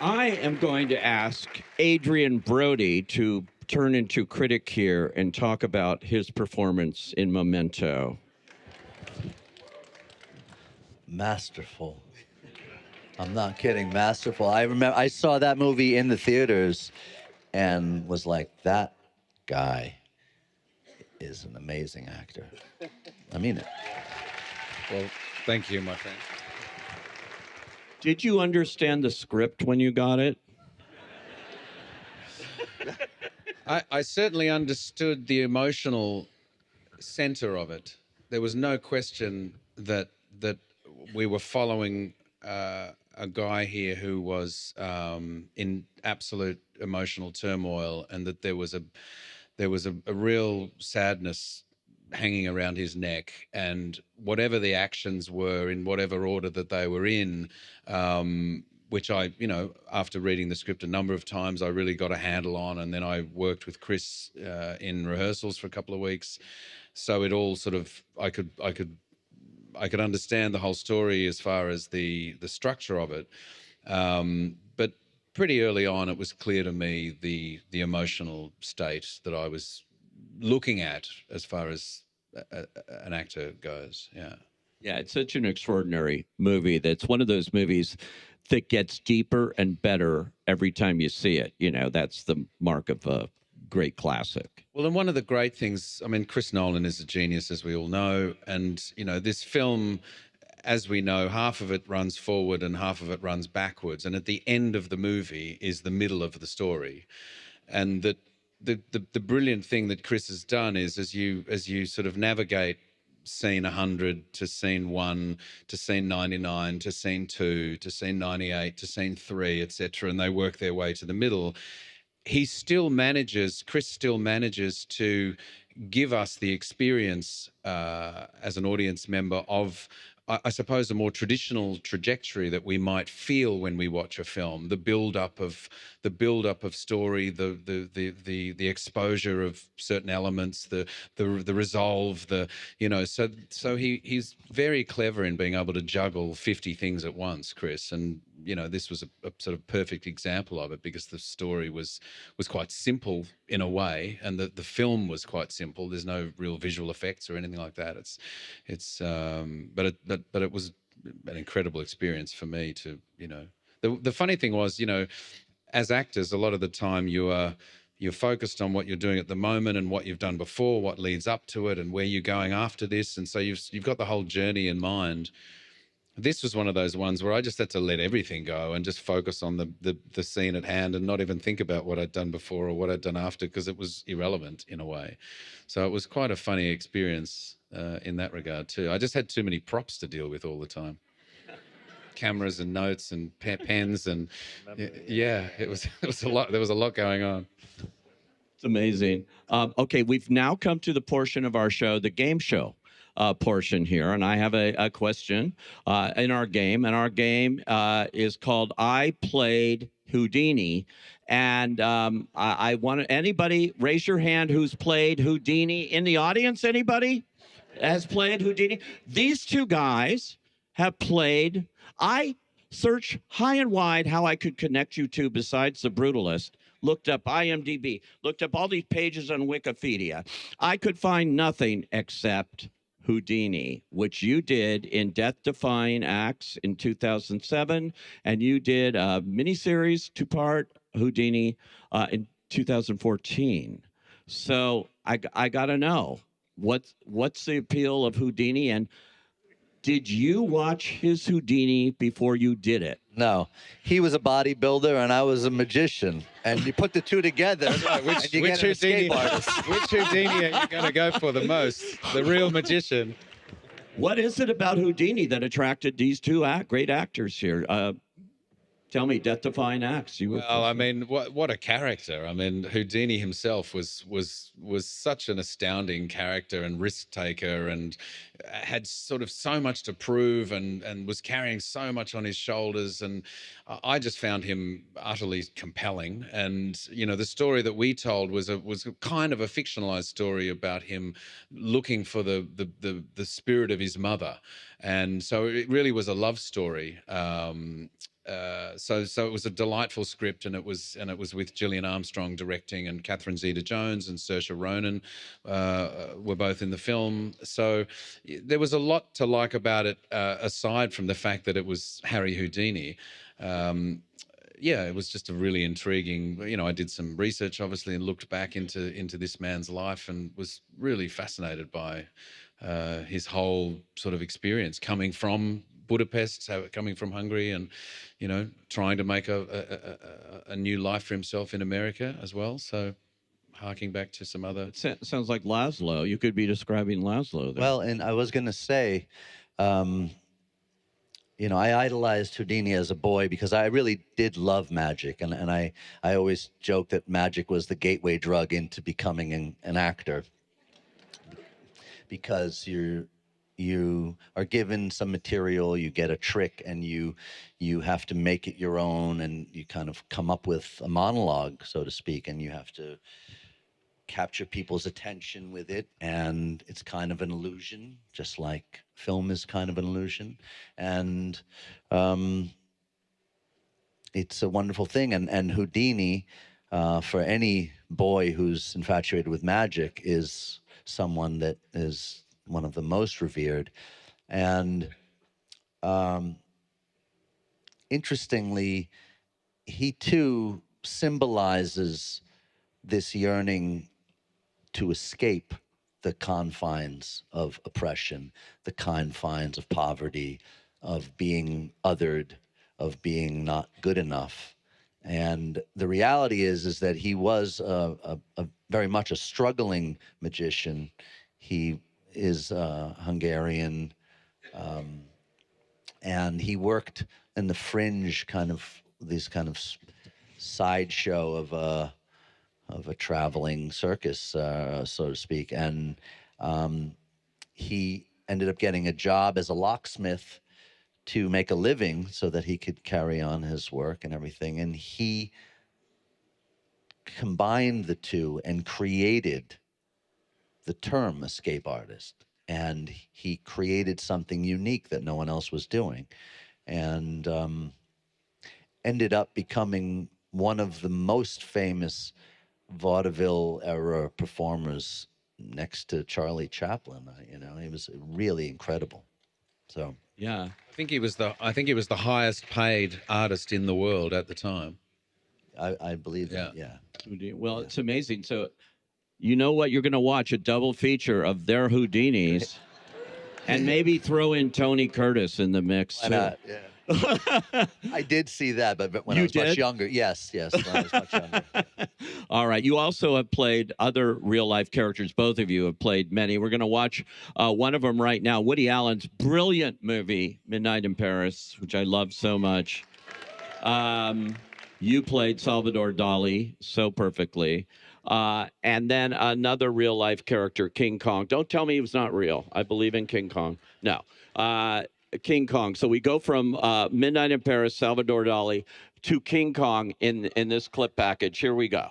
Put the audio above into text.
I am going to ask Adrian Brody to turn into critic here and talk about his performance in Memento. Masterful. I'm not kidding. Masterful. I remember I saw that movie in the theaters and was like, that guy is an amazing actor. I mean it. Well, thank you, my friend. Did you understand the script when you got it? I certainly understood the emotional center of it. There was no question that we were following a guy here who was in absolute emotional turmoil, and that there was a real sadness hanging around his neck, and whatever the actions were, in whatever order that they were in, which I, after reading the script a number of times, I really got a handle on. And then I worked with Chris in rehearsals for a couple of weeks. So it all sort of, I could understand the whole story as far as the structure of it. But pretty early on, it was clear to me the emotional state that I was looking at as far as an actor goes. Yeah. Yeah, it's such an extraordinary movie. That's one of those movies that gets deeper and better every time you see it. That's the mark of a great classic. Well, and one of the great things, I mean, Chris Nolan is a genius, as we all know. And, this film, as we know, half of it runs forward and half of it runs backwards. And at the end of the movie is the middle of the story. And that the brilliant thing that Chris has done is, as you sort of navigate scene 100 to scene 1 to scene 99 to scene 2 to scene 98 to scene 3, etc., and they work their way to the middle, Chris still manages to give us the experience as an audience member of, I suppose, a more traditional trajectory that we might feel when we watch a film. The build up of story, the exposure of certain elements, the resolve, So he's very clever in being able to juggle 50 things at once, Chris. And this was a sort of perfect example of it, because the story was quite simple in a way, and the film was quite simple. There's no real visual effects or anything like that. But it was an incredible experience for me to, The funny thing was, as actors, a lot of the time you're focused on what you're doing at the moment and what you've done before, what leads up to it, and where you're going after this, and so you've got the whole journey in mind. This was one of those ones where I just had to let everything go and just focus on the scene at hand, and not even think about what I'd done before or what I'd done after, because it was irrelevant in a way. So it was quite a funny experience in that regard too. I just had too many props to deal with all the time. Cameras and notes and pens and yeah, it was a lot. There was a lot going on. It's amazing. Okay, we've now come to the portion of our show, the game show portion here, and I have a question in our game, and our game is called I Played Houdini. And I want anybody raise your hand who's played Houdini in the audience. Anybody has played Houdini? These two guys have played. I searched high and wide how I could connect you to besides The Brutalist. Looked up IMDb, looked up all these pages on Wikipedia. I could find nothing except Houdini, which you did in Death-Defying Acts in 2007, and you did a miniseries, two-part Houdini in 2014. So I got to know, what's the appeal of Houdini, and did you watch his Houdini before you did it? No, he was a bodybuilder and I was a magician, and you put the two together. Which Houdini are you going to go for the most? The real magician. What is it about Houdini that attracted these two great actors here? Tell me, Death-Defying Acts. Well, I mean, what a character! I mean, Houdini himself was such an astounding character and risk taker, and had sort of so much to prove, and was carrying so much on his shoulders. And I just found him utterly compelling. And the story that we told was a kind of a fictionalized story about him looking for the spirit of his mother, and so it really was a love story. So it was a delightful script, and it was with Gillian Armstrong directing, and Catherine Zeta-Jones and Saoirse Ronan were both in the film. So there was a lot to like about it, aside from the fact that it was Harry Houdini. Yeah, it was just a really intriguing. I did some research, obviously, and looked back into this man's life, and was really fascinated by his whole sort of experience coming from Budapest, coming from Hungary, and trying to make a new life for himself in America as well. So, harking back to some other. Sounds like Laszlo. You could be describing Laszlo there. Well, and I was going to say, I idolized Houdini as a boy because I really did love magic. And I always joke that magic was the gateway drug into becoming an actor, because you are given some material, you get a trick, and you have to make it your own, and you kind of come up with a monologue, so to speak, and you have to capture people's attention with it. And it's kind of an illusion, just like film is kind of an illusion. And it's a wonderful thing. And Houdini, for any boy who's infatuated with magic, is someone that is one of the most revered. And interestingly, he too symbolizes this yearning to escape the confines of oppression, the confines of poverty, of being othered, of being not good enough. And the reality is that he was a very much a struggling magician. He is Hungarian, and he worked in the fringe, this kind of sideshow of a traveling circus, so to speak. And he ended up getting a job as a locksmith to make a living so that he could carry on his work and everything. And he combined the two and created the term escape artist. And he created something unique that no one else was doing, and ended up becoming one of the most famous vaudeville era performers, next to Charlie Chaplin. He was really incredible. So Yeah. I think he was the highest paid artist in the world at the time. I believe that. Yeah. Well, it's amazing. So, you know what? You're going to watch a double feature of their Houdinis, and maybe throw in Tony Curtis in the mix Why too. not? Yeah. I did see that, but when I was much younger. Yes, when I was much younger. All right. You also have played other real life characters. Both of you have played many. We're going to watch one of them right now. Woody Allen's brilliant movie, Midnight in Paris, which I love so much. You played Salvador Dali so perfectly. And then another real life character, King Kong. Don't tell me he was not real. I believe in King Kong. No. King Kong. So we go from Midnight in Paris, Salvador Dali, to King Kong in this clip package. Here we go.